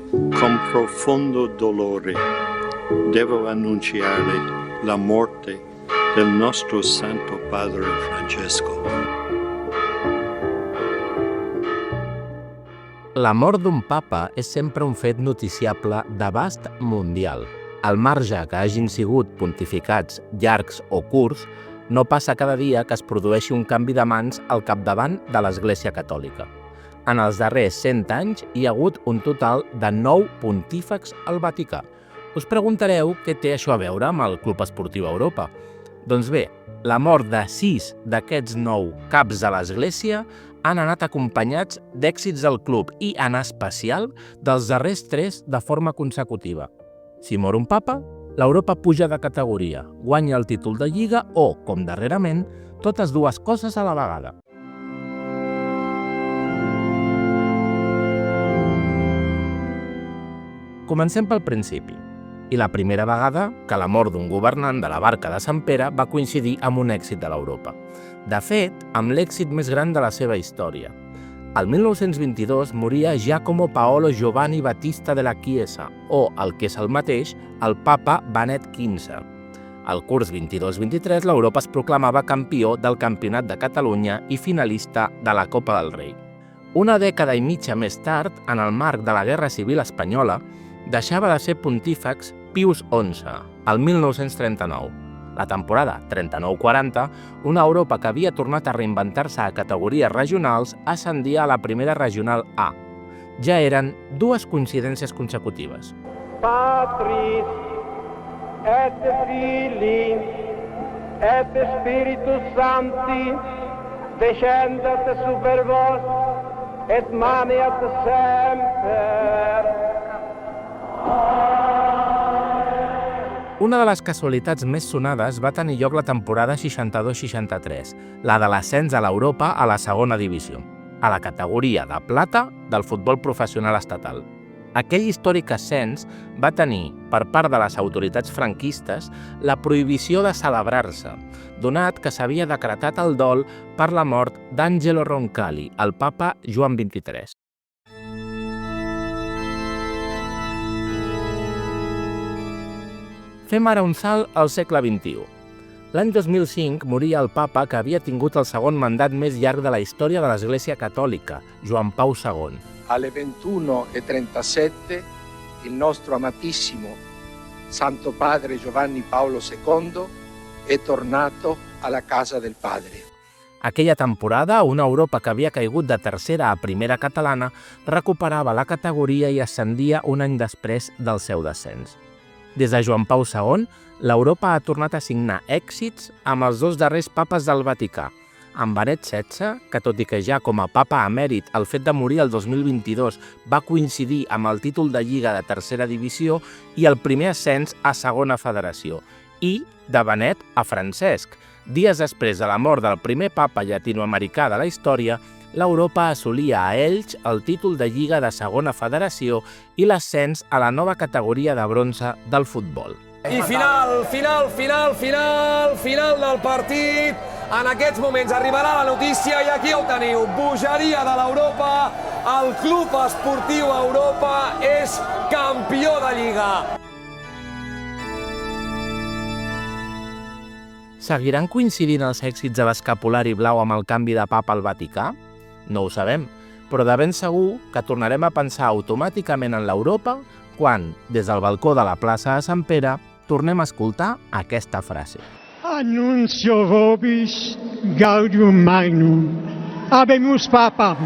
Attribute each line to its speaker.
Speaker 1: Con profondo dolore devo annunciare la morte del nostro Santo Padre Francesco.
Speaker 2: La mort d'un papa és sempre un fet noticiable d'abast mundial. Al marge que hagin sigut pontificats llargs o curts, no passa cada dia que es produeixi un canvi de mans al capdavant de l'Església Catòlica. En els darrers 100 anys hi ha hagut un total de 9 pontífex al Vaticà. Us preguntareu què té això a veure amb el Club Esportiu Europa. Doncs bé, la mort de 6 d'aquests 9 caps de l'Església han anat acompanyats d'èxits del club i, en especial, dels darrers 3 de forma consecutiva. Si mor un papa, l'Europa puja de categoria, guanya el títol de Lliga o, com darrerament, totes dues coses a la vegada. Comencem pel principi. I la primera vegada que la mort d'un governant de la Barca de Sant Pere va coincidir amb un èxit de l'Europa. De fet, amb l'èxit més gran de la seva història. El 1922 moria Giacomo Paolo Giovanni Battista della Chiesa, o, el que és el mateix, el papa Benet XV. Al curs 22-23, l'Europa es proclamava campió del Campionat de Catalunya i finalista de la Copa del Rei. Una dècada i mitja més tard, en el marc de la Guerra Civil Espanyola, deixava de ser pontífex Pius XI, el 1939. La temporada 39-40, una Europa que havia tornat a reinventar-se a categories regionals ascendia a la primera regional A. Ja eren 2 coincidències consecutives.
Speaker 3: Patris et Filii et Spiritus Sancti descendat super vos et maneat semper.
Speaker 2: Una de les casualitats més sonades va tenir lloc la temporada 62-63, la de l'ascens a l'Europa a la segona divisió, a la categoria de plata del futbol professional estatal. Aquell històric ascens va tenir, per part de les autoritats franquistes, la prohibició de celebrar-se, donat que s'havia decretat el dol per la mort d'Angelo Roncalli, el papa Joan XXIII. Fem ara un salt al segle XXI. L'any 2005 moria el papa que havia tingut el segon mandat més llarg de la història de l'Església Catòlica, Joan Pau II.
Speaker 4: Alle 21:37 il nostro amatissimo Santo Padre Giovanni Paolo II è tornato alla casa del Padre.
Speaker 2: Aquella temporada, una Europa que havia caigut de tercera a primera catalana recuperava la categoria i ascendia un any després del seu descens. Des de Joan Pau II, l'Europa ha tornat a signar èxits amb els 2 darrers papes del Vaticà, amb Benet XVI, que tot i que ja com a papa emèrit el fet de morir el 2022 va coincidir amb el títol de Lliga de tercera divisió i el primer ascens a segona federació, i de Benet a Francesc. Dies després de la mort del primer papa llatinoamericà de la història, l'Europa assolia a Elx el títol de Lliga de segona federació i l'ascens a la nova categoria de bronze del futbol.
Speaker 5: I final del partit. En aquests moments arribarà la notícia i aquí ho teniu. Bogeria de l'Europa. El Club Esportiu Europa és campió de Lliga.
Speaker 2: Seguiran coincidint els èxits de l'escapulari blau amb el canvi de papa al Vaticà? No ho sabem, però de ben segur que tornarem a pensar automàticament en l'Europa quan, des del balcó de la plaça de Sant Pere, tornem a escoltar aquesta frase.
Speaker 6: Annuncio vobis gaudium magnum. Habemus papam.